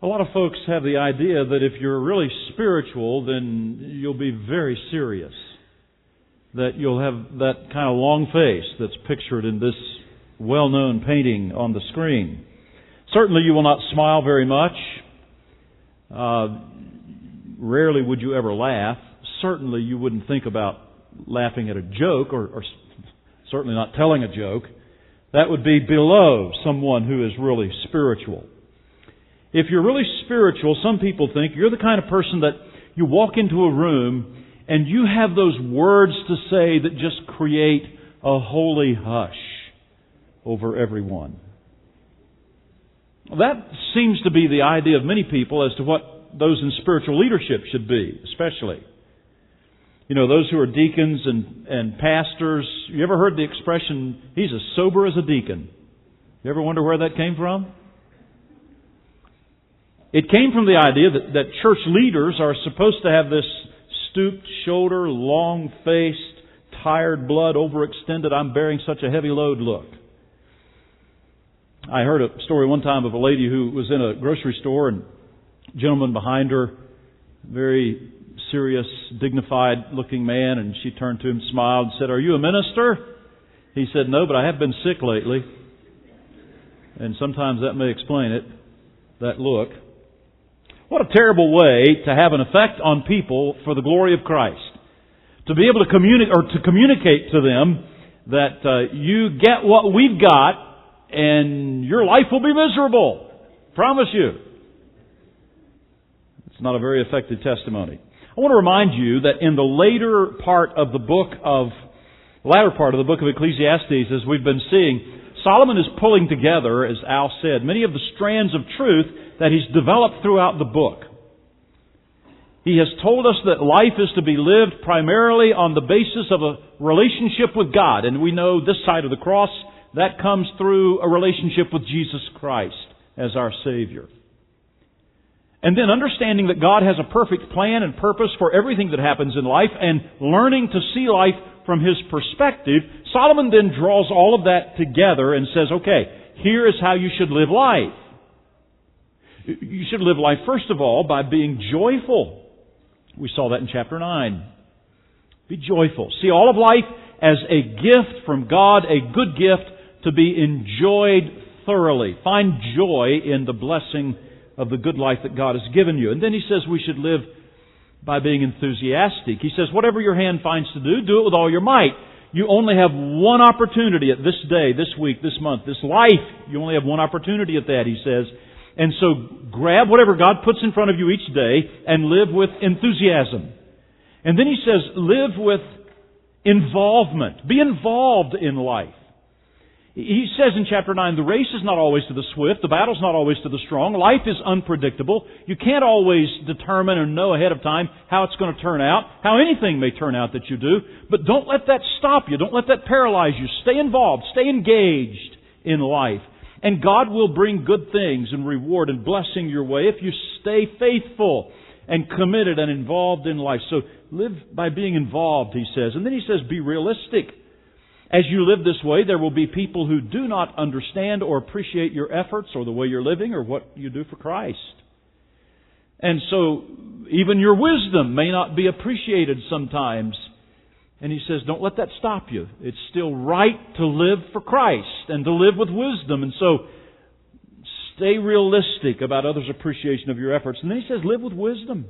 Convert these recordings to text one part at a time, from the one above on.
A lot of folks have the idea that if you're really spiritual, then you'll be very serious. That you'll have that kind of long face that's pictured in this well-known painting on the screen. Certainly you will not smile very much. Rarely would you ever laugh. Certainly you wouldn't think about laughing at a joke or certainly not telling a joke. That would be below someone who is really spiritual. If you're really spiritual, some people think you're the kind of person that you walk into a room and you have those words to say that just create a holy hush over everyone. That seems to be the idea of many people as to what those in spiritual leadership should be, especially. You know, those who are deacons and pastors. You ever heard the expression, he's as sober as a deacon? You ever wonder where that came from? It came from the idea that church leaders are supposed to have this stooped shoulder, long-faced, tired blood, overextended, I'm bearing such a heavy load look. I heard a story one time of a lady who was in a grocery store and a gentleman behind her, very serious, dignified-looking man, and she turned to him, smiled, and said, "Are you a minister?" He said, "No, but I have been sick lately." And sometimes that may explain it, that look. What a terrible way to have an effect on people for the glory of Christ. To be able to communicate to them that you get what we've got and your life will be miserable. Promise you. It's not a very effective testimony. I want to remind you that in the latter part of the book of Ecclesiastes, as we've been seeing, Solomon is pulling together, as Al said, many of the strands of truth that he's developed throughout the book. He has told us that life is to be lived primarily on the basis of a relationship with God. And we know this side of the cross, that comes through a relationship with Jesus Christ as our Savior. And then understanding that God has a perfect plan and purpose for everything that happens in life and learning to see life from His perspective, Solomon then draws all of that together and says, okay, here is how you should live life. You should live life, first of all, by being joyful. We saw that in chapter 9. Be joyful. See all of life as a gift from God, a good gift to be enjoyed thoroughly. Find joy in the blessing of the good life that God has given you. And then he says we should live by being enthusiastic. He says, whatever your hand finds to do it with all your might. You only have one opportunity at this day, this week, this month, this life. You only have one opportunity at that, he says. And so grab whatever God puts in front of you each day and live with enthusiasm. And then he says, live with involvement. Be involved in life. He says in chapter 9, the race is not always to the swift, the battle's not always to the strong, life is unpredictable. You can't always determine or know ahead of time how it's going to turn out, how anything may turn out that you do, but don't let that stop you, don't let that paralyze you. Stay involved, stay engaged in life. And God will bring good things and reward and blessing your way if you stay faithful and committed and involved in life. So live by being involved, he says. And then he says, be realistic. As you live this way, there will be people who do not understand or appreciate your efforts or the way you're living or what you do for Christ. And so even your wisdom may not be appreciated sometimes. And he says, don't let that stop you. It's still right to live for Christ and to live with wisdom. And so stay realistic about others' appreciation of your efforts. And then he says, live with wisdom.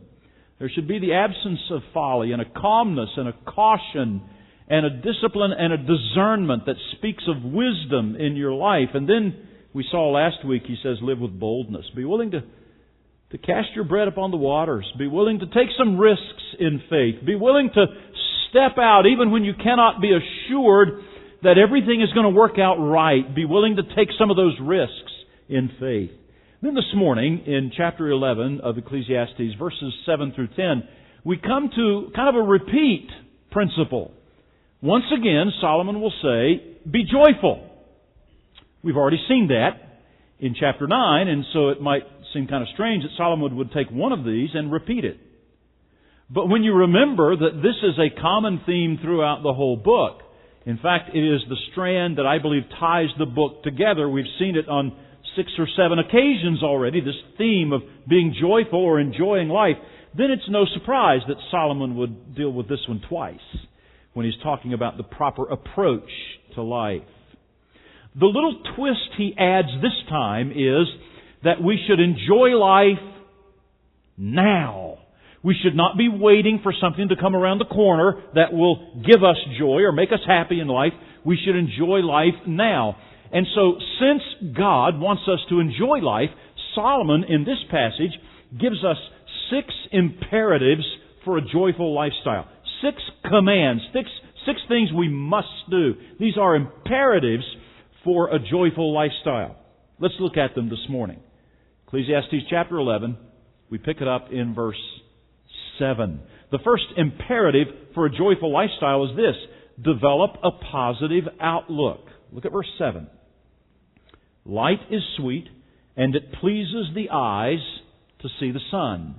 There should be the absence of folly and a calmness and a caution and a discipline and a discernment that speaks of wisdom in your life. And then we saw last week, he says, live with boldness. Be willing to cast your bread upon the waters. Be willing to take some risks in faith. Be willing to step out even when you cannot be assured that everything is going to work out right. Be willing to take some of those risks in faith. Then this morning, in chapter 11 of Ecclesiastes, verses 7 through 10, we come to kind of a repeat principle. Once again, Solomon will say, be joyful. We've already seen that in chapter 9, and so it might seem kind of strange that Solomon would take one of these and repeat it. But when you remember that this is a common theme throughout the whole book, in fact, it is the strand that I believe ties the book together. We've seen it on 6 or 7 occasions already, this theme of being joyful or enjoying life, then it's no surprise that Solomon would deal with this one twice when he's talking about the proper approach to life. The little twist he adds this time is that we should enjoy life now. We should not be waiting for something to come around the corner that will give us joy or make us happy in life. We should enjoy life now. And so, since God wants us to enjoy life, Solomon in this passage gives us 6 imperatives for a joyful lifestyle. 6 commands, 6 things we must do. These are imperatives for a joyful lifestyle. Let's look at them this morning. Ecclesiastes chapter 11, we pick it up in verse 7. The first imperative for a joyful lifestyle is this: develop a positive outlook. Look at verse 7. Light is sweet, and it pleases the eyes to see the sun.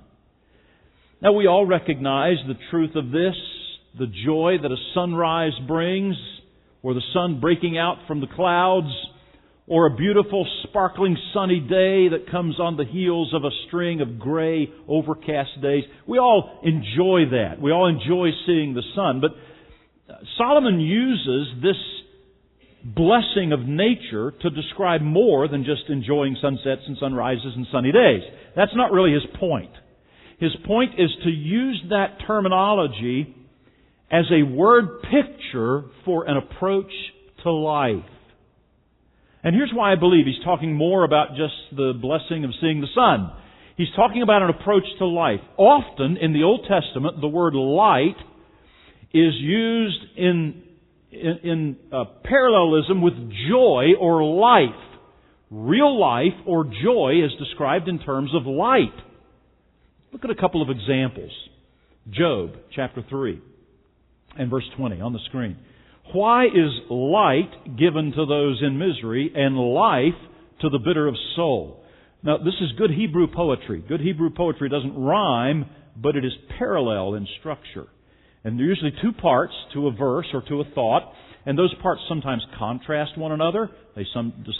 Now we all recognize the truth of this, the joy that a sunrise brings, or the sun breaking out from the clouds, or a beautiful, sparkling, sunny day that comes on the heels of a string of gray, overcast days. We all enjoy that. We all enjoy seeing the sun. But Solomon uses this blessing of nature to describe more than just enjoying sunsets and sunrises and sunny days. That's not really his point. His point is to use that terminology as a word picture for an approach to life. And here's why I believe he's talking more about just the blessing of seeing the sun. He's talking about an approach to life. Often in the Old Testament, the word light is used in parallelism with joy or life. Real life or joy is described in terms of light. Look at a couple of examples. Job chapter 3 and verse 20 on the screen. Why is light given to those in misery and life to the bitter of soul? Now, this is good Hebrew poetry. Good Hebrew poetry doesn't rhyme, but it is parallel in structure. And there are usually 2 parts to a verse or to a thought, and those parts sometimes contrast one another. The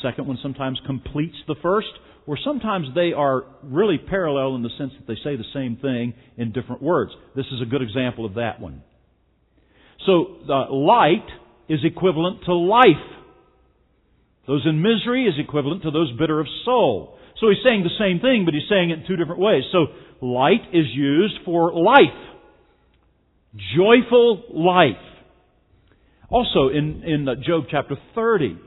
second one sometimes completes the first, or sometimes they are really parallel in the sense that they say the same thing in different words. This is a good example of that one. So, light is equivalent to life. Those in misery is equivalent to those bitter of soul. So he's saying the same thing, but he's saying it in 2 different ways. So, light is used for life. Joyful life. Also, in Job chapter 30,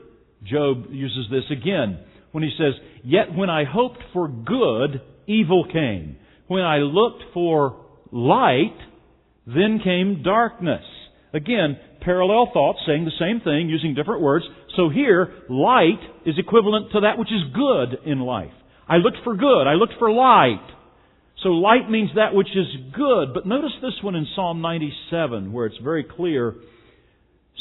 Job uses this again when he says, "Yet when I hoped for good, evil came. When I looked for light, then came darkness." Again, parallel thoughts saying the same thing, using different words. So here, light is equivalent to that which is good in life. I looked for good. I looked for light. So light means that which is good. But notice this one in Psalm 97, where it's very clear.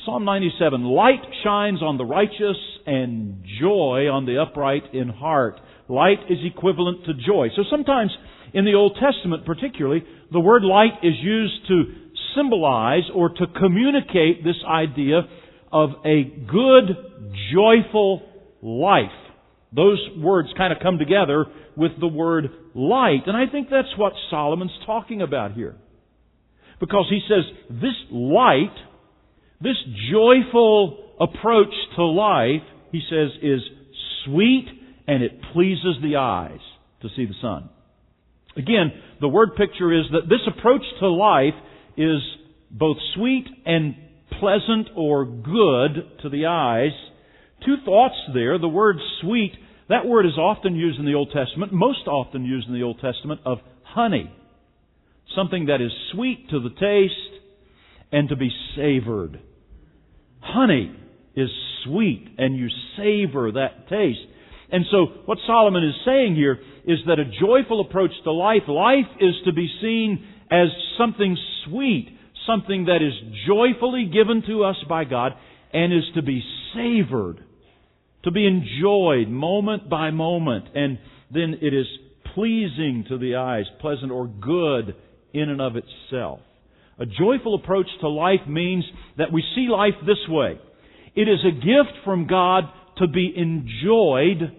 Psalm 97, light shines on the righteous and joy on the upright in heart. Light is equivalent to joy. So sometimes in the Old Testament particularly, the word light is used to symbolize or to communicate this idea of a good, joyful life. Those words kind of come together with the word light. And I think that's what Solomon's talking about here. Because he says this light, this joyful approach to life, he says, is sweet and it pleases the eyes to see the sun. Again, the word picture is that this approach to life is both sweet and pleasant or good to the eyes. 2 thoughts there. The word sweet, that word is often used in the Old Testament, most often used in the Old Testament, of honey. Something that is sweet to the taste and to be savored. Honey is sweet and you savor that taste. And so what Solomon is saying here is that a joyful approach to life is to be seen as something sweet, something that is joyfully given to us by God and is to be savored, to be enjoyed moment by moment, and then it is pleasing to the eyes, pleasant or good in and of itself. A joyful approach to life means that we see life this way. It is a gift from God to be enjoyed,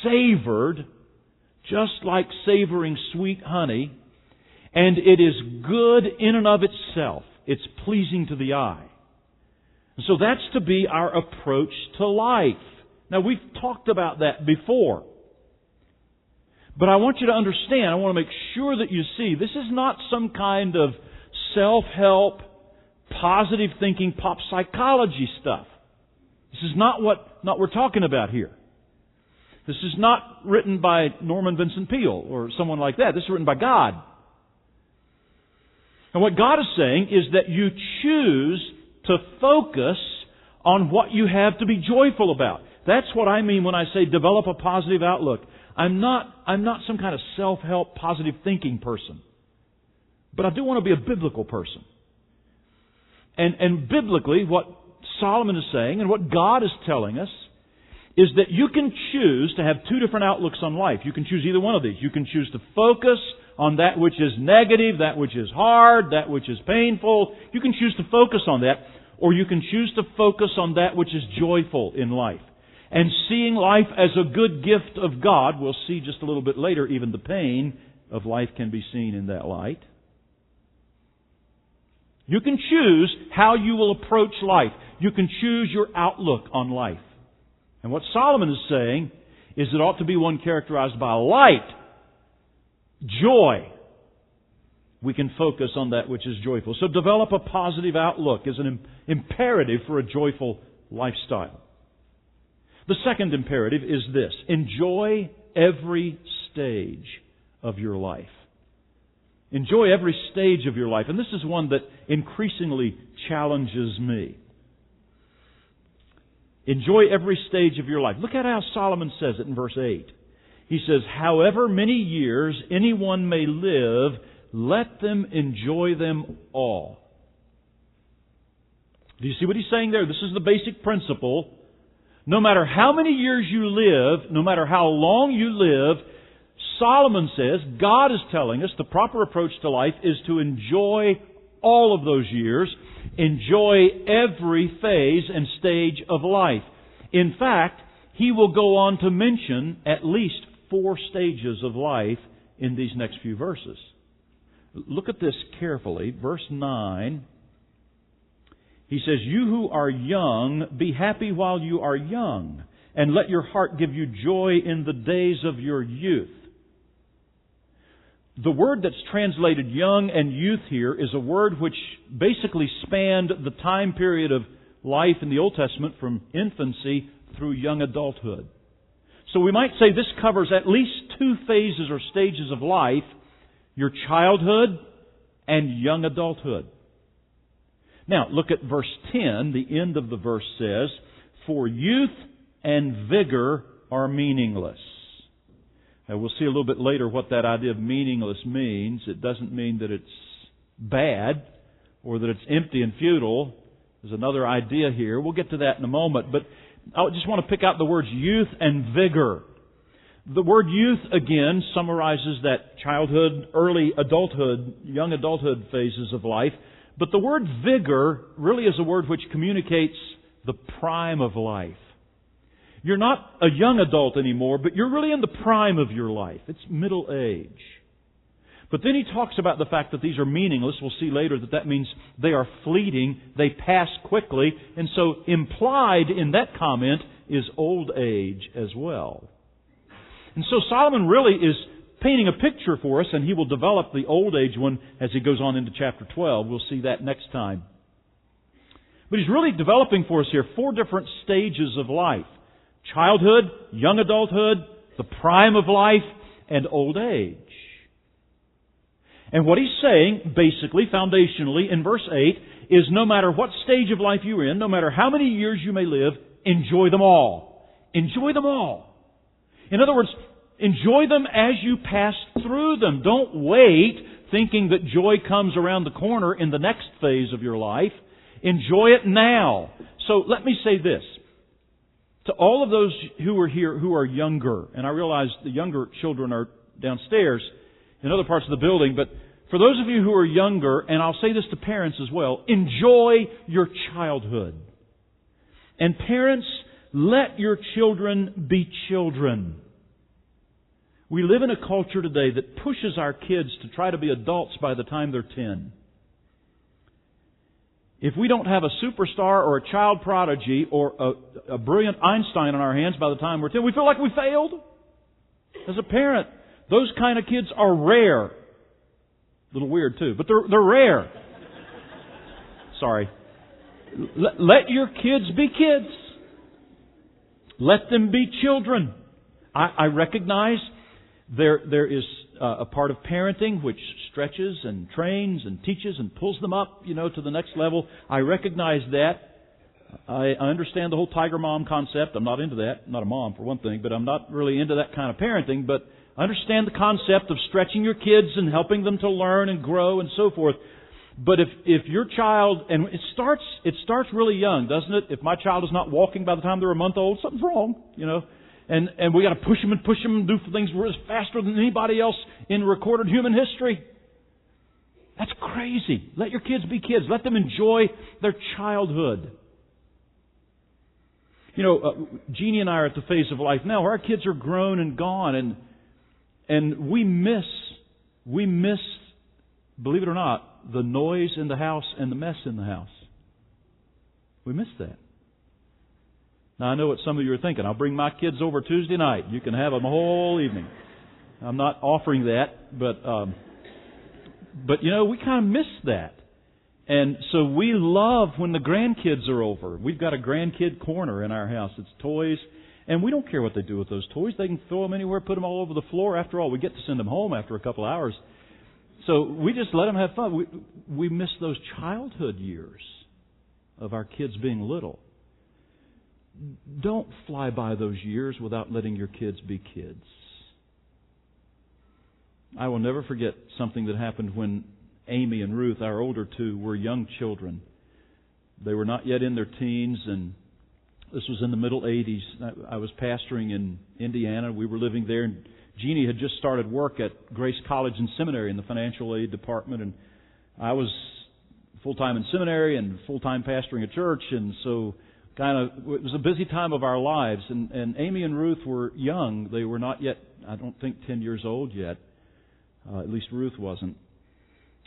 savored just like savoring sweet honey, and it is good in and of itself. It's pleasing to the eye. And so that's to be our approach to life. Now, we've talked about that before. But I want you to understand, I want to make sure that you see, this is not some kind of self-help, positive thinking, pop psychology stuff. This is not what we're talking about here. This is not written by Norman Vincent Peale or someone like that. This is written by God. And what God is saying is that you choose to focus on what you have to be joyful about. That's what I mean when I say develop a positive outlook. I'm not some kind of self-help, positive thinking person. But I do want to be a biblical person. And biblically, what Solomon is saying and what God is telling us is that you can choose to have two different outlooks on life. You can choose either one of these. You can choose to focus on that which is negative, that which is hard, that which is painful. You can choose to focus on that, or you can choose to focus on that which is joyful in life. And seeing life as a good gift of God, we'll see just a little bit later, even the pain of life can be seen in that light. You can choose how you will approach life. You can choose your outlook on life. And what Solomon is saying is it ought to be one characterized by light, joy. We can focus on that which is joyful. So develop a positive outlook is an imperative for a joyful lifestyle. The second imperative is this: enjoy every stage of your life. Enjoy every stage of your life. And this is one that increasingly challenges me. Enjoy every stage of your life. Look at how Solomon says it in verse 8. He says, however many years anyone may live, let them enjoy them all. Do you see what he's saying there? This is the basic principle. No matter how many years you live, no matter how long you live, Solomon says, God is telling us the proper approach to life is to enjoy all of those years, enjoy every phase and stage of life. In fact, he will go on to mention at least 4 stages of life in these next few verses. Look at this carefully. Verse 9, he says, you who are young, be happy while you are young, and let your heart give you joy in the days of your youth. The word that's translated young and youth here is a word which basically spanned the time period of life in the Old Testament from infancy through young adulthood. So we might say this covers at least 2 phases or stages of life: your childhood and young adulthood. Now, look at verse 10. The end of the verse says, for youth and vigor are meaningless. Now, we'll see a little bit later what that idea of meaningless means. It doesn't mean that it's bad or that it's empty and futile. There's another idea here. We'll get to that in a moment. But I just want to pick out the words youth and vigor. The word youth, again, summarizes that childhood, early adulthood, young adulthood phases of life. But the word vigor really is a word which communicates the prime of life. You're not a young adult anymore, but you're really in the prime of your life. It's middle age. But then he talks about the fact that these are meaningless. We'll see later that means they are fleeting. They pass quickly. And so implied in that comment is old age as well. And so Solomon really is painting a picture for us, and he will develop the old age one as he goes on into chapter 12. We'll see that next time. But he's really developing for us here 4 different stages of life: childhood, young adulthood, the prime of life, and old age. And what he's saying, basically, foundationally, in verse 8, is no matter what stage of life you're in, no matter how many years you may live, enjoy them all. Enjoy them all. In other words, enjoy them as you pass through them. Don't wait thinking that joy comes around the corner in the next phase of your life. Enjoy it now. So let me say this. To all of those who are here who are younger, and I realize the younger children are downstairs in other parts of the building, but for those of you who are younger, and I'll say this to parents as well, enjoy your childhood. And parents, let your children be children. We live in a culture today that pushes our kids to try to be adults by the time they're 10. If we don't have a superstar or a child prodigy or a brilliant Einstein on our hands by the time we're 10, we feel like we failed. As a parent, those kind of kids are rare. A little weird too, but they're rare. Sorry. Let your kids be kids. Let them be children. I recognize there is a part of parenting which stretches and trains and teaches and pulls them up, to the next level. I recognize that. I understand the whole tiger mom concept. I'm not into that. I'm not a mom, for one thing, but I'm not really into that kind of parenting. But I understand the concept of stretching your kids and helping them to learn and grow and so forth. But if your child, and it starts really young, doesn't it? If my child is not walking by the time they're a month old, something's wrong, And we got to push them and do things faster than anybody else in recorded human history. That's crazy. Let your kids be kids. Let them enjoy their childhood. Jeannie and I are at the phase of life now where our kids are grown and gone, and we miss, believe it or not, the noise in the house and the mess in the house. We miss that. Now, I know what some of you are thinking. I'll bring my kids over Tuesday night. You can have them a whole evening. I'm not offering that, but we kind of miss that. And so we love when the grandkids are over. We've got a grandkid corner in our house. It's toys. And we don't care what they do with those toys. They can throw them anywhere, put them all over the floor. After all, we get to send them home after a couple hours. So we just let them have fun. We miss those childhood years of our kids being little. Don't fly by those years without letting your kids be kids. I will never forget something that happened when Amy and Ruth, our older two, were young children. They were not yet in their teens, and this was in the middle 80s. I was pastoring in Indiana. We were living there, and Jeannie had just started work at Grace College and Seminary in the financial aid department, and I was full-time in seminary and full-time pastoring a church, and so it was a busy time of our lives. And Amy and Ruth were young. They were not yet, I don't think, 10 years old yet. At least Ruth wasn't.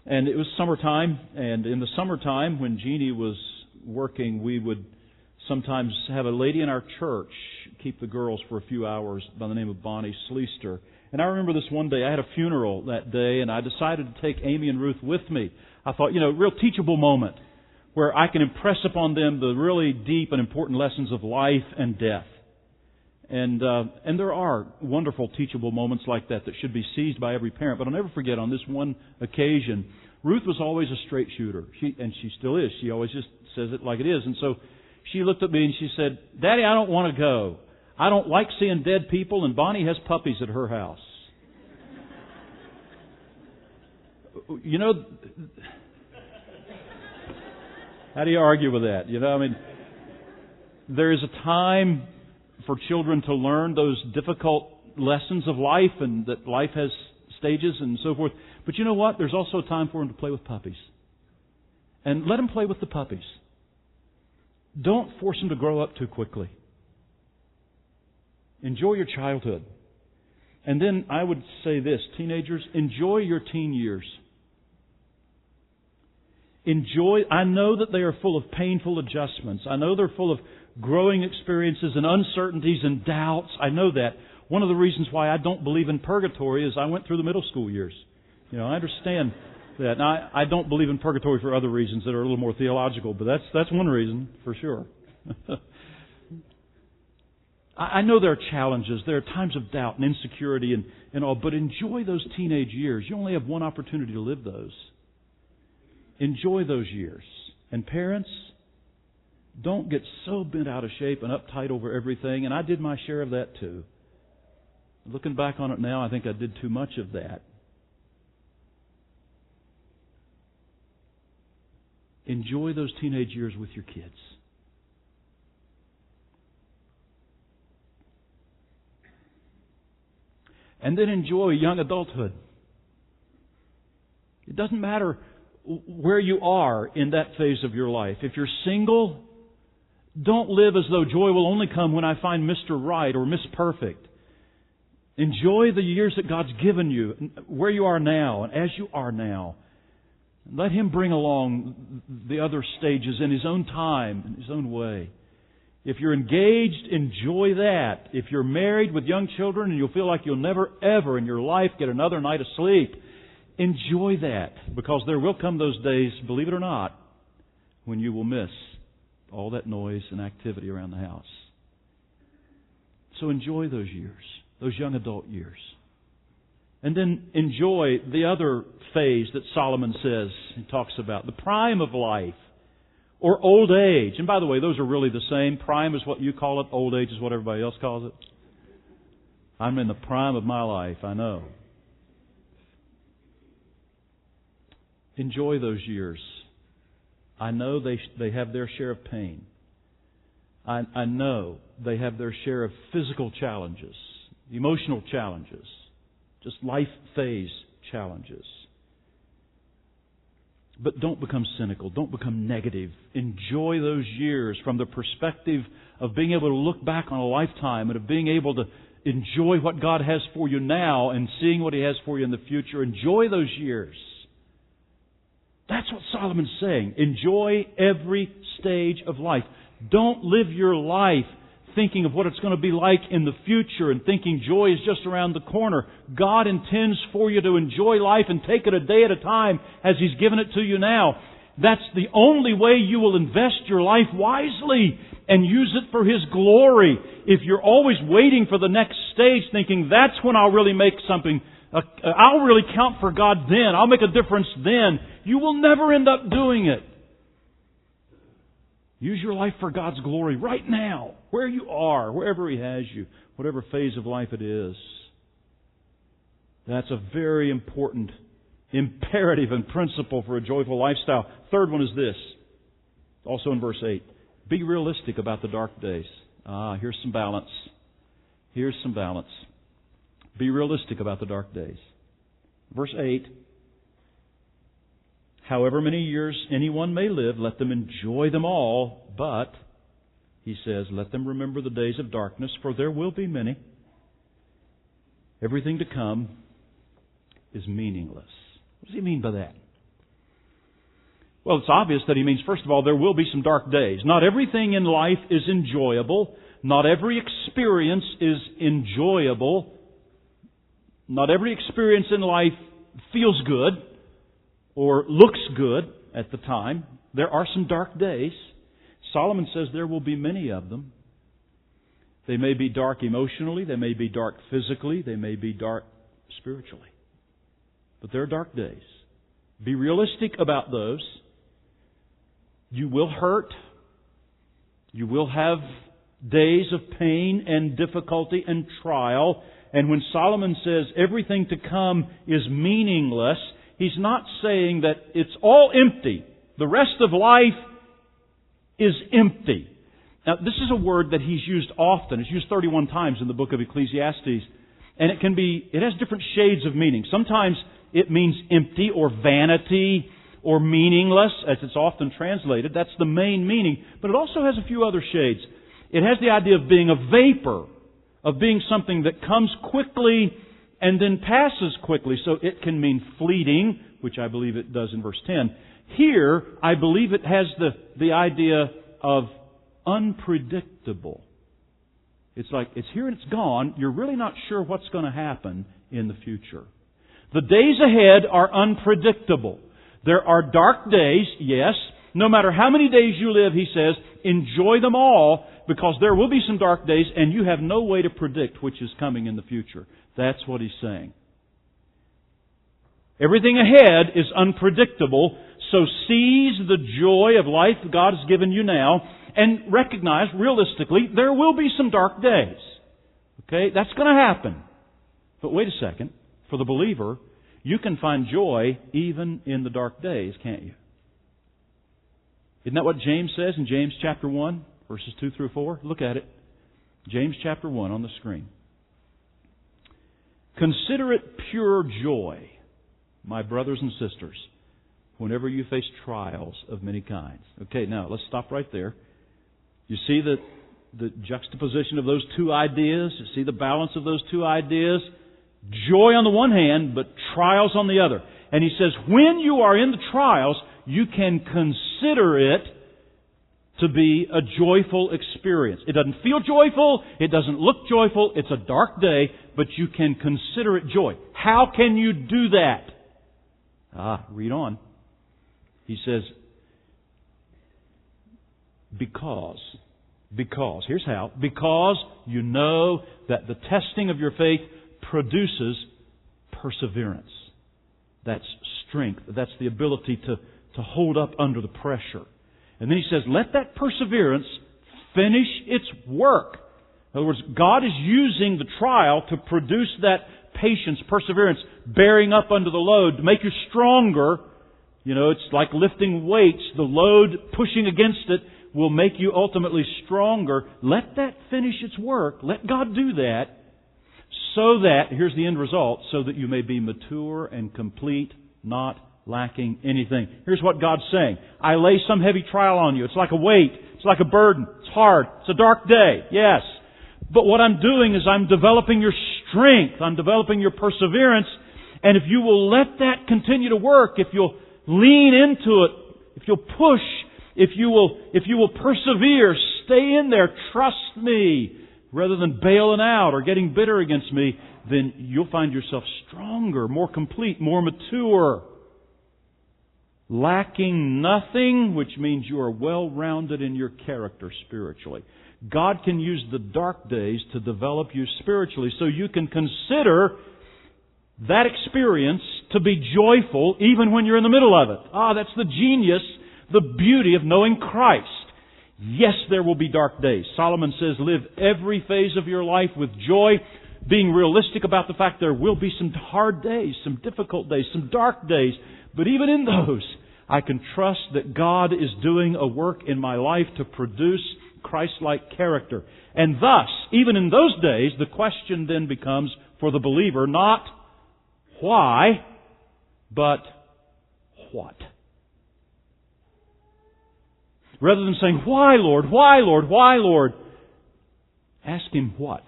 And it was summertime, and in the summertime when Jeannie was working, we would sometimes have a lady in our church keep the girls for a few hours by the name of Bonnie Sleester. And I remember this one day, I had a funeral that day, and I decided to take Amy and Ruth with me. I thought, real teachable moment where I can impress upon them the really deep and important lessons of life and death. And there are wonderful teachable moments like that should be seized by every parent. But I'll never forget, on this one occasion, Ruth was always a straight shooter. And she still is. She always just says it like it is. And so she looked at me and she said, "Daddy, I don't want to go. I don't like seeing dead people, and Bonnie has puppies at her house." How do you argue with that? There is a time for children to learn those difficult lessons of life, and that life has stages and so forth. But you know what? There's also a time for them to play with puppies. And let them play with the puppies. Don't force them to grow up too quickly. Enjoy your childhood. And then I would say this, teenagers, enjoy your teen years. I know that they are full of painful adjustments. I know they're full of growing experiences and uncertainties and doubts. I know that. One of the reasons why I don't believe in purgatory is I went through the middle school years. I understand that. Now, I don't believe in purgatory for other reasons that are a little more theological, but that's one reason for sure. I know there are challenges. There are times of doubt and insecurity and all, but enjoy those teenage years. You only have one opportunity to live those. Enjoy those years. And parents, don't get so bent out of shape and uptight over everything. And I did my share of that too. Looking back on it now, I think I did too much of that. Enjoy those teenage years with your kids. And then enjoy young adulthood. It doesn't matter where you are in that phase of your life. If you're single, don't live as though joy will only come when I find Mr. Right or Miss Perfect. Enjoy the years that God's given you, where you are now, and as you are now. Let Him bring along the other stages in His own time, in His own way. If you're engaged, enjoy that. If you're married with young children and you'll feel like you'll never, ever in your life get another night of sleep, enjoy that. Because there will come those days, believe it or not, when you will miss all that noise and activity around the house. So enjoy those years, those young adult years. And then enjoy the other phase that Solomon says, he talks about, the prime of life, or old age. And by the way, those are really the same. Prime is what you call it, old age is what everybody else calls it. I'm in the prime of my life, I know. Enjoy those years. I know they have their share of pain. I know they have their share of physical challenges, emotional challenges, just life phase challenges. But don't become cynical. Don't become negative. Enjoy those years from the perspective of being able to look back on a lifetime and of being able to enjoy what God has for you now and seeing what He has for you in the future. Enjoy those years. That's what Solomon's saying. Enjoy every stage of life. Don't live your life thinking of what it's going to be like in the future and thinking joy is just around the corner. God intends for you to enjoy life and take it a day at a time as He's given it to you now. That's the only way you will invest your life wisely and use it for His glory. If you're always waiting for the next stage thinking that's when I'll really make something, I'll really count for God then, I'll make a difference then, you will never end up doing it. Use your life for God's glory right now, where you are, wherever He has you, whatever phase of life it is. That's a very important imperative and principle for a joyful lifestyle. Third one is this, also in verse 8. Be realistic about the dark days. Here's some balance. Here's some balance. Be realistic about the dark days. Verse 8. However many years anyone may live, let them enjoy them all. But, he says, let them remember the days of darkness, for there will be many. Everything to come is meaningless. What does he mean by that? Well, it's obvious that he means, first of all, there will be some dark days. Not everything in life is enjoyable. Not every experience is enjoyable. Not every experience in life feels good or looks good at the time. There are some dark days. Solomon says there will be many of them. They may be dark emotionally, they may be dark physically, they may be dark spiritually. But there are dark days. Be realistic about those. You will hurt. You will have days of pain and difficulty and trial. And when Solomon says everything to come is meaningless, he's not saying that it's all empty. The rest of life is empty. Now, this is a word that he's used often. It's used 31 times in the book of Ecclesiastes. And it has different shades of meaning. Sometimes it means empty or vanity or meaningless, as it's often translated. That's the main meaning. But it also has a few other shades. It has the idea of being a vapor, of being something that comes quickly and then passes quickly. So it can mean fleeting, which I believe it does in verse 10. Here, I believe it has the idea of unpredictable. It's like, it's here and it's gone. You're really not sure what's going to happen in the future. The days ahead are unpredictable. There are dark days, yes. No matter how many days you live, he says, enjoy them all, because there will be some dark days and you have no way to predict which is coming in the future. That's what he's saying. Everything ahead is unpredictable, so seize the joy of life God has given you now and recognize, realistically, there will be some dark days. Okay? That's going to happen. But wait a second. For the believer, you can find joy even in the dark days, can't you? Isn't that what James says in James chapter 1, verses 2 through 4? Look at it. James chapter 1 on the screen. Consider it pure joy, my brothers and sisters, whenever you face trials of many kinds. Okay, now let's stop right there. You see that the juxtaposition of those two ideas. You see the balance of those two ideas? Joy on the one hand, but trials on the other. And he says, when you are in the trials, you can consider it to be a joyful experience. It doesn't feel joyful. It doesn't look joyful. It's a dark day, but you can consider it joy. How can you do that? Read on. He says, because. Here's how. Because you know that the testing of your faith produces perseverance. That's strength. That's the ability to hold up under the pressure. And then he says, let that perseverance finish its work. In other words, God is using the trial to produce that patience, perseverance, bearing up under the load to make you stronger. You know, it's like lifting weights. The load pushing against it will make you ultimately stronger. Let that finish its work. Let God do that so that, here's the end result, so that you may be mature and complete, not lacking anything. Here's what God's saying. I lay some heavy trial on you. It's like a weight. It's like a burden. It's hard. It's a dark day. Yes. But what I'm doing is I'm developing your strength. I'm developing your perseverance. And if you will let that continue to work, if you'll lean into it, if you'll push, if you will persevere, stay in there, trust me, rather than bailing out or getting bitter against me, then you'll find yourself stronger, more complete, more mature. Lacking nothing, which means you are well-rounded in your character spiritually. God can use the dark days to develop you spiritually so you can consider that experience to be joyful even when you're in the middle of it. That's the genius, the beauty of knowing Christ. Yes, there will be dark days. Solomon says, live every phase of your life with joy, being realistic about the fact there will be some hard days, some difficult days, some dark days. But even in those, I can trust that God is doing a work in my life to produce Christ-like character. And thus, even in those days, the question then becomes for the believer, not why, but what. Rather than saying, why, Lord, why, Lord, why, Lord? Ask Him what.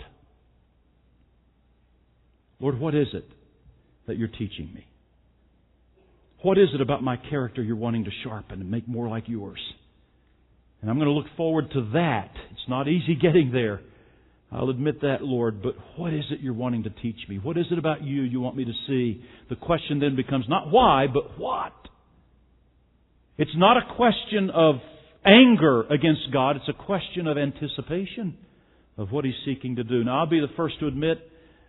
Lord, what is it that you're teaching me? What is it about my character you're wanting to sharpen and make more like yours? And I'm going to look forward to that. It's not easy getting there. I'll admit that, Lord. But what is it you're wanting to teach me? What is it about you want me to see? The question then becomes not why, but what? It's not a question of anger against God. It's a question of anticipation of what He's seeking to do. Now, I'll be the first to admit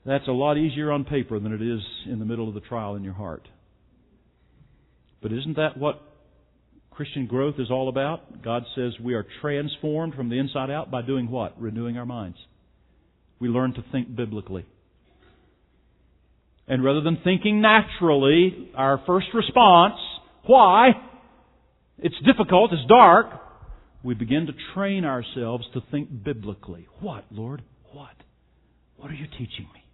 that's a lot easier on paper than it is in the middle of the trial in your heart. But isn't that what Christian growth is all about? God says we are transformed from the inside out by doing what? Renewing our minds. We learn to think biblically. And rather than thinking naturally, our first response, why? It's difficult, it's dark. We begin to train ourselves to think biblically. What, Lord? What? What are you teaching me?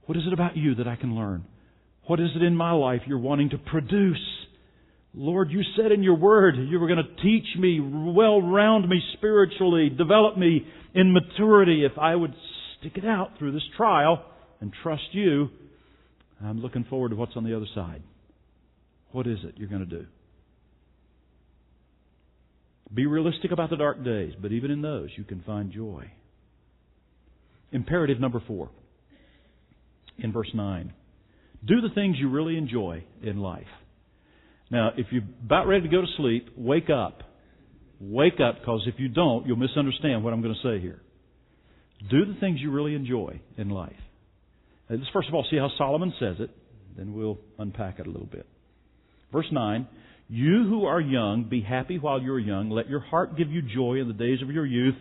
What is it about you that I can learn? What is it in my life you're wanting to produce? Lord, you said in your Word you were going to teach me, well-round me spiritually, develop me in maturity. If I would stick it out through this trial and trust you, I'm looking forward to what's on the other side. What is it you're going to do? Be realistic about the dark days, but even in those you can find joy. Imperative number 4 in verse 9. Do the things you really enjoy in life. Now, if you're about ready to go to sleep, wake up. Wake up, because if you don't, you'll misunderstand what I'm going to say here. Do the things you really enjoy in life. Now, let's first of all see how Solomon says it. Then we'll unpack it a little bit. Verse 9. You who are young, be happy while you're young. Let your heart give you joy in the days of your youth.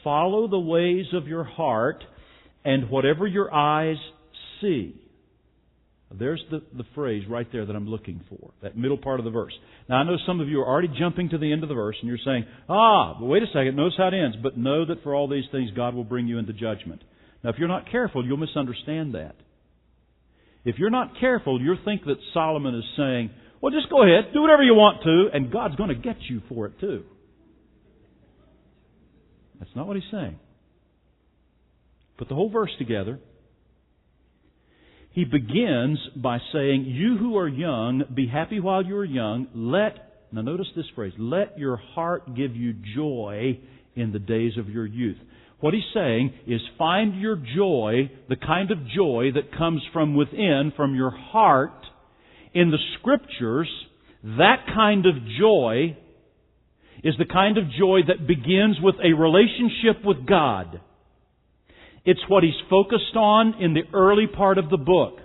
Follow the ways of your heart, and whatever your eyes see. There's the phrase right there that I'm looking for, that middle part of the verse. Now, I know some of you are already jumping to the end of the verse, and you're saying, but wait a second, notice how it ends. But know that for all these things, God will bring you into judgment. Now, if you're not careful, you'll misunderstand that. If you're not careful, you'll think that Solomon is saying, well, just go ahead, do whatever you want to, and God's going to get you for it too. That's not what he's saying. Put the whole verse together. He begins by saying, you who are young, be happy while you are young. Now notice this phrase, let your heart give you joy in the days of your youth. What he's saying is find your joy, the kind of joy that comes from within, from your heart. In the Scriptures, that kind of joy is the kind of joy that begins with a relationship with God. It's what he's focused on in the early part of the book.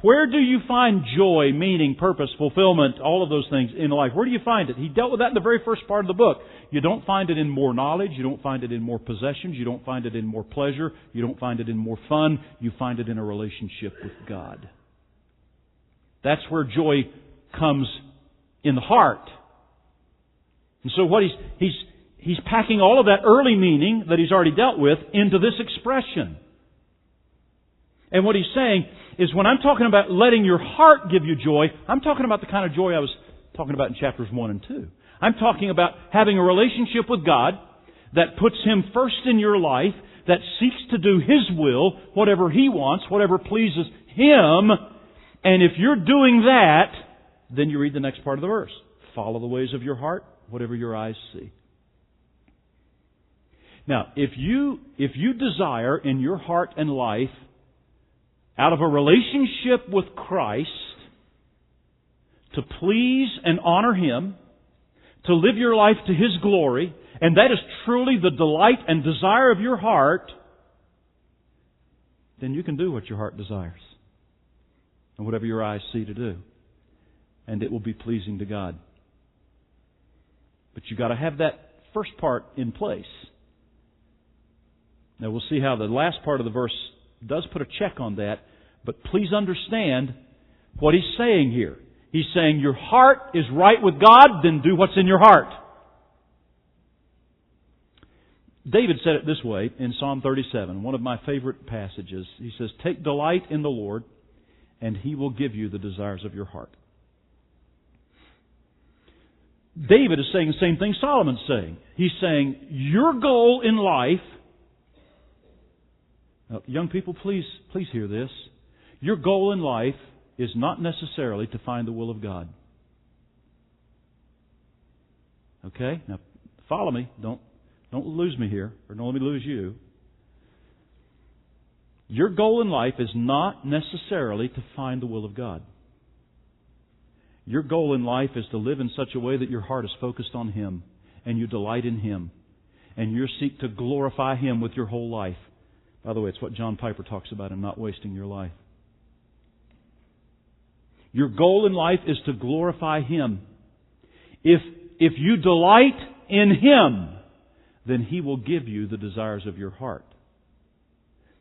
Where do you find joy, meaning, purpose, fulfillment, all of those things in life? Where do you find it? He dealt with that in the very first part of the book. You don't find it in more knowledge. You don't find it in more possessions. You don't find it in more pleasure. You don't find it in more fun. You find it in a relationship with God. That's where joy comes in the heart. And so what he's packing all of that early meaning that he's already dealt with into this expression. And what he's saying is when I'm talking about letting your heart give you joy, I'm talking about the kind of joy I was talking about in chapters 1 and 2. I'm talking about having a relationship with God that puts Him first in your life, that seeks to do His will, whatever He wants, whatever pleases Him. And if you're doing that, then you read the next part of the verse. Follow the ways of your heart, whatever your eyes see. Now, if you desire in your heart and life, out of a relationship with Christ, to please and honor Him, to live your life to His glory, and that is truly the delight and desire of your heart, then you can do what your heart desires. And whatever your eyes see to do. And it will be pleasing to God. But you've got to have that first part in place. Now we'll see how the last part of the verse does put a check on that. But please understand what he's saying here. He's saying your heart is right with God, then do what's in your heart. David said it this way in Psalm 37, one of my favorite passages. He says, take delight in the Lord, and He will give you the desires of your heart. David is saying the same thing Solomon's saying. He's saying, your goal in life... Now, young people, please hear this. Your goal in life is not necessarily to find the will of God. Okay? Now, follow me. Don't lose me here, or don't let me lose you. Your goal in life is not necessarily to find the will of God. Your goal in life is to live in such a way that your heart is focused on Him, and you delight in Him, and you seek to glorify Him with your whole life. By the way, it's what John Piper talks about in not wasting your life. Your goal in life is to glorify Him. If you delight in Him, then He will give you the desires of your heart.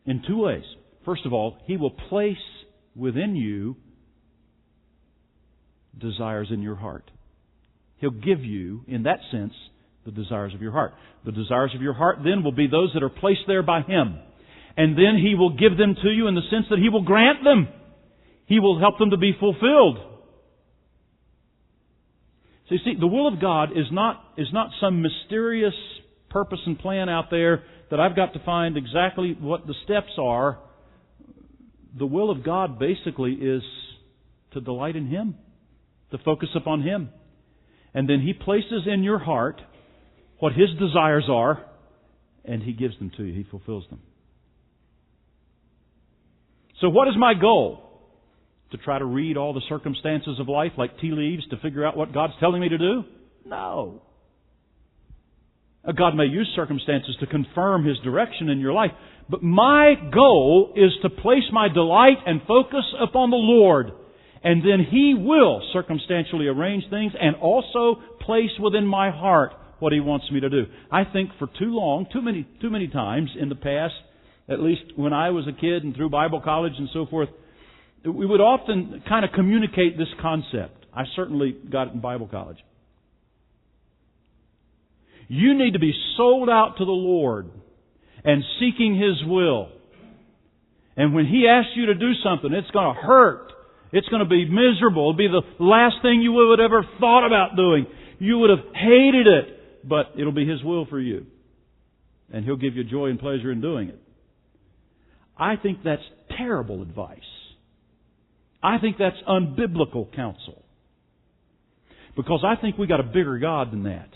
In two ways. First of all, He will place within you desires in your heart. He'll give you, in that sense, the desires of your heart. The desires of your heart then will be those that are placed there by Him. And then He will give them to you in the sense that He will grant them. He will help them to be fulfilled. So you see, the will of God is not some mysterious purpose and plan out there that I've got to find exactly what the steps are. The will of God basically is to delight in Him, to focus upon Him. And then He places in your heart what His desires are, and He gives them to you. He fulfills them. So what is my goal? To try to read all the circumstances of life like tea leaves to figure out what God's telling me to do? No. God may use circumstances to confirm His direction in your life, but my goal is to place my delight and focus upon the Lord. And then He will circumstantially arrange things and also place within my heart what He wants me to do. I think for too many times in the past, at least when I was a kid and through Bible college and so forth, we would often kind of communicate this concept. I certainly got it in Bible college. You need to be sold out to the Lord and seeking His will. And when He asks you to do something, it's going to hurt. It's going to be miserable. It'll be the last thing you would have ever thought about doing. You would have hated it, but it'll be His will for you. and He'll give you joy and pleasure in doing it. I think that's terrible advice. I think that's unbiblical counsel. Because I think we got a bigger God than that.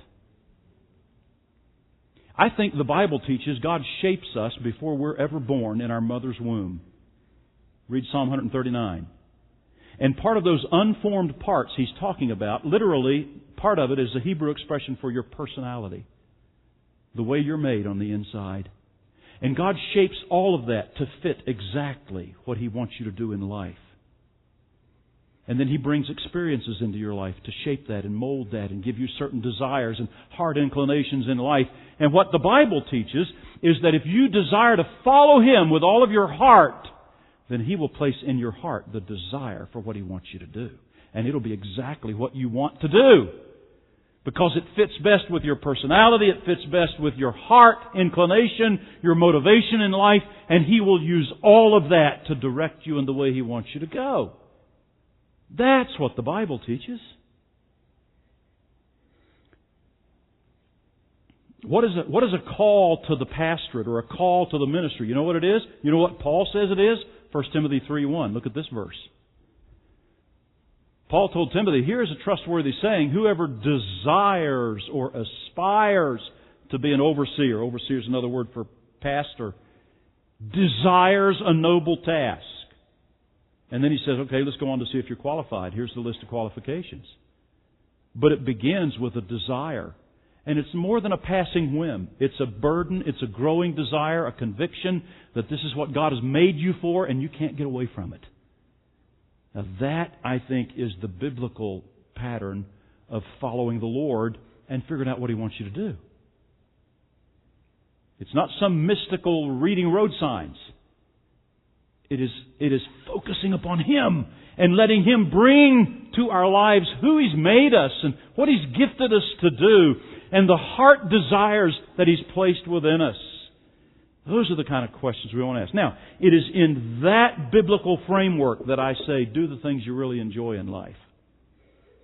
I think the Bible teaches God shapes us before we're ever born in our mother's womb. Read Psalm 139. And part of those unformed parts He's talking about, literally, part of it is a Hebrew expression for your personality. The way you're made on the inside. And God shapes all of that to fit exactly what He wants you to do in life. And then He brings experiences into your life to shape that and mold that and give you certain desires and heart inclinations in life. And what the Bible teaches is that if you desire to follow Him with all of your heart, then He will place in your heart the desire for what He wants you to do. And it'll be exactly what you want to do. Because it fits best with your personality, it fits best with your heart inclination, your motivation in life, and He will use all of that to direct you in the way He wants you to go. That's what the Bible teaches. What is a call to the pastorate or a call to the ministry? You know what it is? You know what Paul says it is? 1 Timothy 3:1. Look at this verse. Paul told Timothy, here is a trustworthy saying, whoever desires or aspires to be an overseer, overseer is another word for pastor, desires a noble task. And then he says, okay, let's go on to see if you're qualified. Here's the list of qualifications. But it begins with a desire. And it's more than a passing whim. It's a burden, it's a growing desire, a conviction that this is what God has made you for and you can't get away from it. Now that, I think, is the biblical pattern of following the Lord and figuring out what He wants you to do. It's not some mystical reading road signs. It is focusing upon Him and letting Him bring to our lives who He's made us and what He's gifted us to do and the heart desires that He's placed within us. Those are the kind of questions we want to ask. Now, it is in that biblical framework that I say, do the things you really enjoy in life.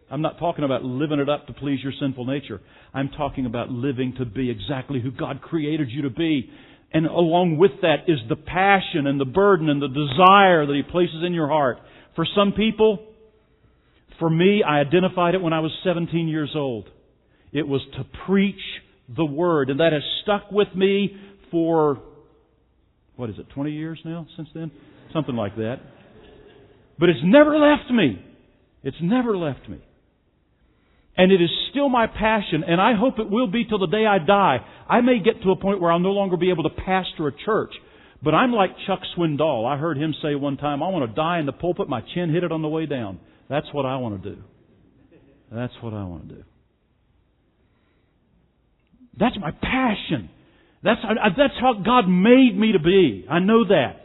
I'm not talking about living it up to please your sinful nature. I'm talking about living to be exactly who God created you to be. And along with that is the passion and the burden and the desire that He places in your heart. For some people, for me, I identified it when I was 17 years old. It was to preach the Word. And that has stuck with me for, 20 years now since then? Something like that. But it's never left me. It's never left me. And it is still my passion, and I hope it will be till the day I die. I may get to a point where I'll no longer be able to pastor a church. But I'm like Chuck Swindoll. I heard him say one time, I want to die in the pulpit, my chin hit it on the way down. That's what I want to do. That's what I want to do. That's my passion. That's how God made me to be. I know that.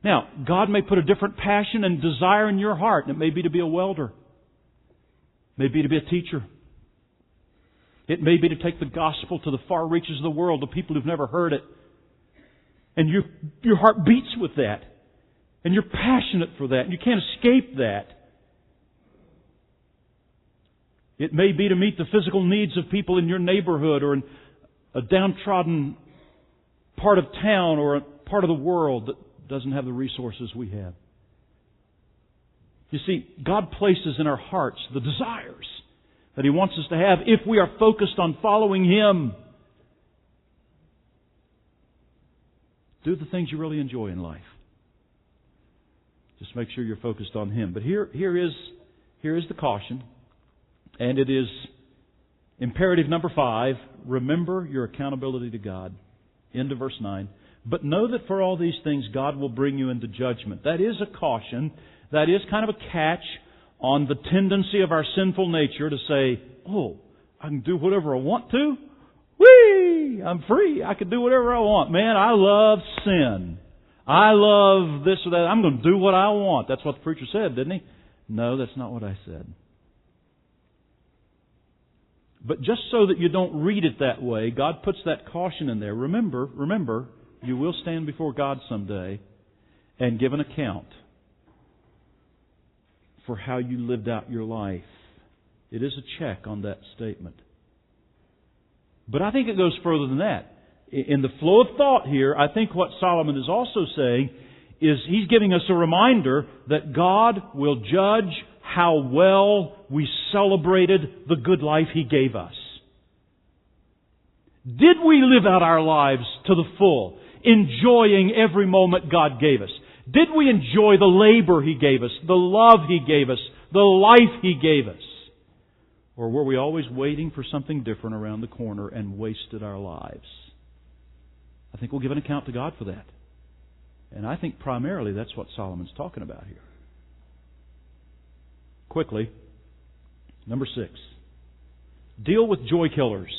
Now, God may put a different passion and desire in your heart. And it may be to be a welder. It may be to be a teacher. It may be to take the gospel to the far reaches of the world, to people who've never heard it. And your heart beats with that. And you're passionate for that. And you can't escape that. It may be to meet the physical needs of people in your neighborhood or in a downtrodden part of town or a part of the world that doesn't have the resources we have. You see, God places in our hearts the desires that He wants us to have if we are focused on following Him. Do the things you really enjoy in life. Just make sure you're focused on Him. But here is the caution. And it is imperative number 5. Remember your accountability to God. End of verse 9. But know that for all these things God will bring you into judgment. That is a caution. That is kind of a catch on the tendency of our sinful nature to say, oh, I can do whatever I want to. Whee! I'm free. I can do whatever I want. Man, I love sin. I love this or that. I'm going to do what I want. That's what the preacher said, didn't he? No, that's not what I said. But just so that you don't read it that way, God puts that caution in there. Remember, you will stand before God someday and give an account for how you lived out your life. It is a check on that statement. But I think it goes further than that. in the flow of thought here, I think what Solomon is also saying is he's giving us a reminder that God will judge how well we celebrated the good life He gave us. Did we live out our lives to the full, enjoying every moment God gave us? Did we enjoy the labor He gave us, the love He gave us, the life He gave us? Or were we always waiting for something different around the corner and wasted our lives? I think we'll give an account to God for that. And I think primarily that's what Solomon's talking about here. Quickly, number 6. Deal with joy killers.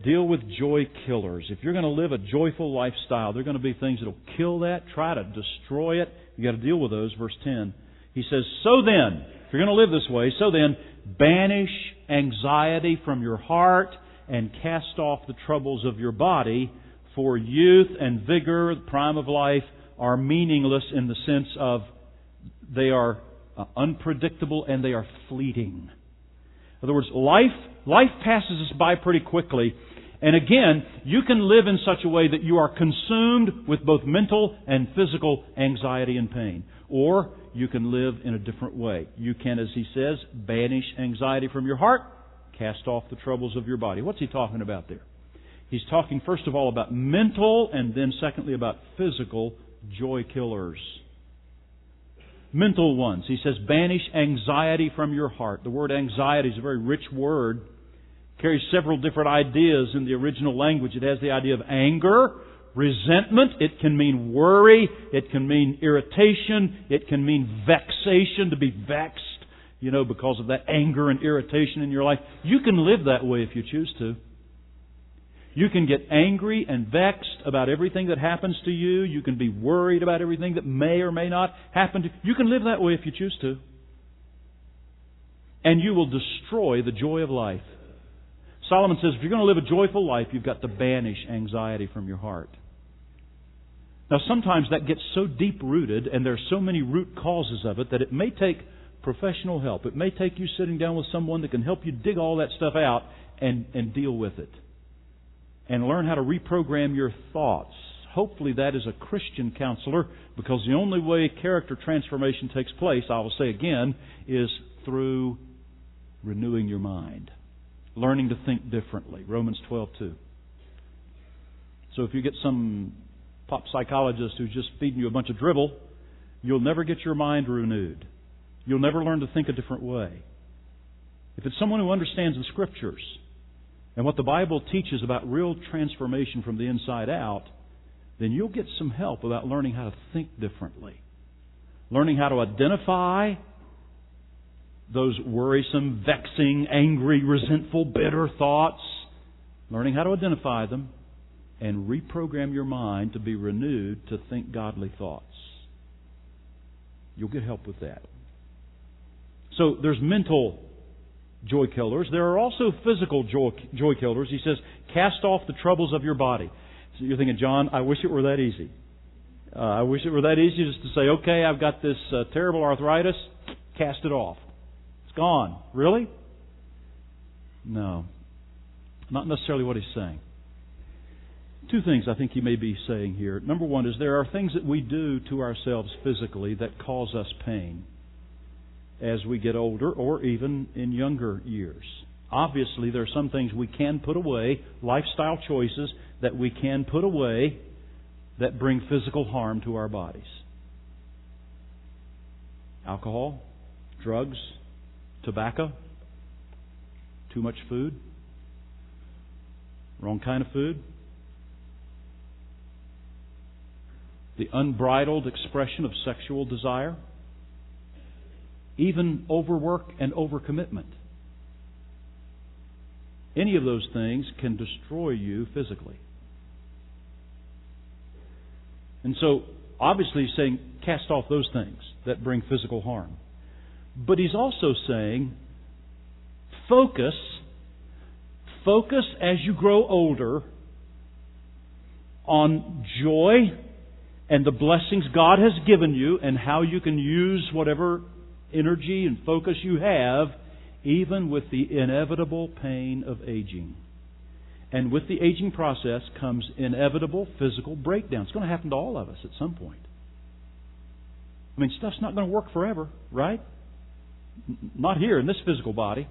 Deal with joy killers. If you're going to live a joyful lifestyle, there are going to be things that will kill that, try to destroy it. You've got to deal with those. Verse 10. He says, so then, if you're going to live this way, so then, banish anxiety from your heart and cast off the troubles of your body, for youth and vigor, the prime of life, are meaningless in the sense of they are unpredictable and they are fleeting. In other words, life passes us by pretty quickly. And again, you can live in such a way that you are consumed with both mental and physical anxiety and pain. Or you can live in a different way. You can, as he says, banish anxiety from your heart, cast off the troubles of your body. What's he talking about there? He's talking first of all about mental and then secondly about physical joy killers. Mental ones. He says, banish anxiety from your heart. The word anxiety is a very rich word. It carries several different ideas in the original language. It has the idea of anger, resentment. It can mean worry. It can mean irritation. It can mean vexation, to be vexed, because of that anger and irritation in your life. You can live that way if you choose to. You can get angry and vexed about everything that happens to you. You can be worried about everything that may or may not happen to you. You can live that way if you choose to. And you will destroy the joy of life. Solomon says, if you're going to live a joyful life, you've got to banish anxiety from your heart. Now, sometimes that gets so deep-rooted, and there are so many root causes of it, that it may take professional help. It may take you sitting down with someone that can help you dig all that stuff out and deal with it. And learn how to reprogram your thoughts. Hopefully that is a Christian counselor, because the only way character transformation takes place, I will say again, is through renewing your mind. Learning to think differently. Romans 12:2. So if you get some pop psychologist who's just feeding you a bunch of dribble, you'll never get your mind renewed. You'll never learn to think a different way. If it's someone who understands the Scriptures and what the Bible teaches about real transformation from the inside out, then you'll get some help about learning how to think differently. Learning how to identify those worrisome, vexing, angry, resentful, bitter thoughts. Learning how to identify them and reprogram your mind to be renewed to think godly thoughts. You'll get help with that. So there's mental joy killers. There are also physical joy killers. He says, cast off the troubles of your body. So you're thinking, John, I wish it were that easy. I wish it were that easy just to say, okay, I've got this terrible arthritis, cast it off. It's gone. Really? No. Not necessarily what he's saying. Two things I think he may be saying here. Number one is there are things that we do to ourselves physically that cause us pain as we get older or even in younger years. Obviously, there are some things we can put away, lifestyle choices that we can put away that bring physical harm to our bodies. Alcohol, drugs, tobacco, too much food, wrong kind of food, the unbridled expression of sexual desire, even overwork and overcommitment. Any of those things can destroy you physically. And so, obviously he's saying, cast off those things that bring physical harm. But he's also saying, focus as you grow older on joy and the blessings God has given you and how you can use whatever energy and focus you have, even with the inevitable pain of aging. And with the aging process comes inevitable physical breakdown. It's going to happen to all of us at some point. I mean, stuff's not going to work forever, right? Not here in this physical body.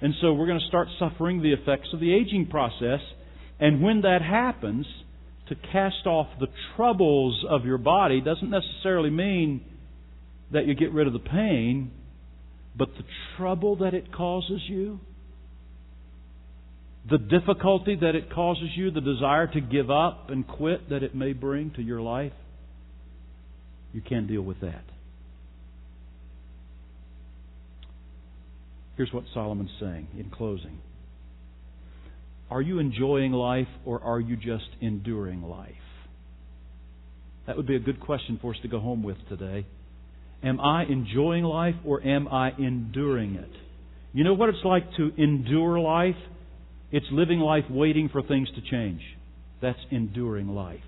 And so we're going to start suffering the effects of the aging process. And when that happens, to cast off the troubles of your body doesn't necessarily mean that you get rid of the pain, but the trouble that it causes you, the difficulty that it causes you, the desire to give up and quit that it may bring to your life, you can't deal with that. Here's what Solomon's saying in closing. Are you enjoying life or are you just enduring life? That would be a good question for us to go home with today. Am I enjoying life or am I enduring it? You know what it's like to endure life? It's living life waiting for things to change. That's enduring life.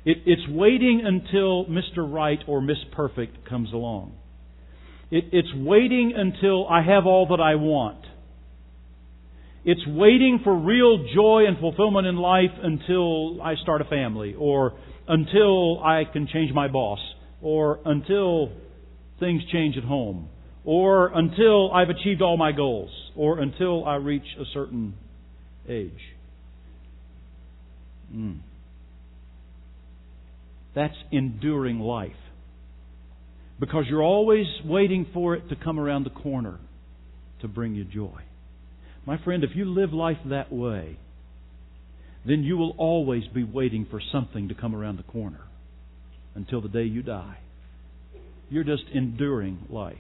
It's waiting until Mr. Right or Miss Perfect comes along. It's waiting until I have all that I want. It's waiting for real joy and fulfillment in life until I start a family, or until I can change my boss, or until things change at home, or until I've achieved all my goals, or until I reach a certain age. That's enduring life. Because you're always waiting for it to come around the corner to bring you joy. My friend, if you live life that way, then you will always be waiting for something to come around the corner until the day you die. You're just enduring life.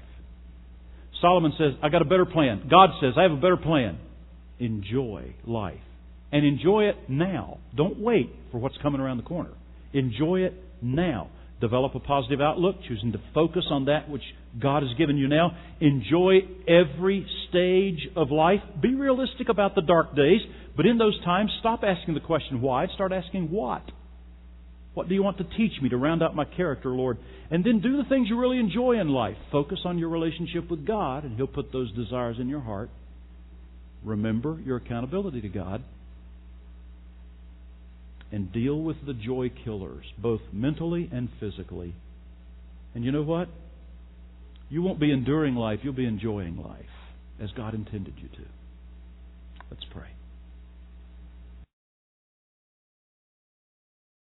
Solomon says, I got a better plan. God says, I have a better plan. Enjoy life. And enjoy it now. Don't wait for what's coming around the corner. Enjoy it now. Develop a positive outlook, choosing to focus on that which God has given you now. Enjoy every stage of life. Be realistic about the dark days, but in those times, stop asking the question why. Start asking what. What do you want to teach me to round out my character, Lord? And then do the things you really enjoy in life. Focus on your relationship with God, and He'll put those desires in your heart. Remember your accountability to God. And deal with the joy killers, both mentally and physically. And you know what? You won't be enduring life, you'll be enjoying life as God intended you to. Let's pray.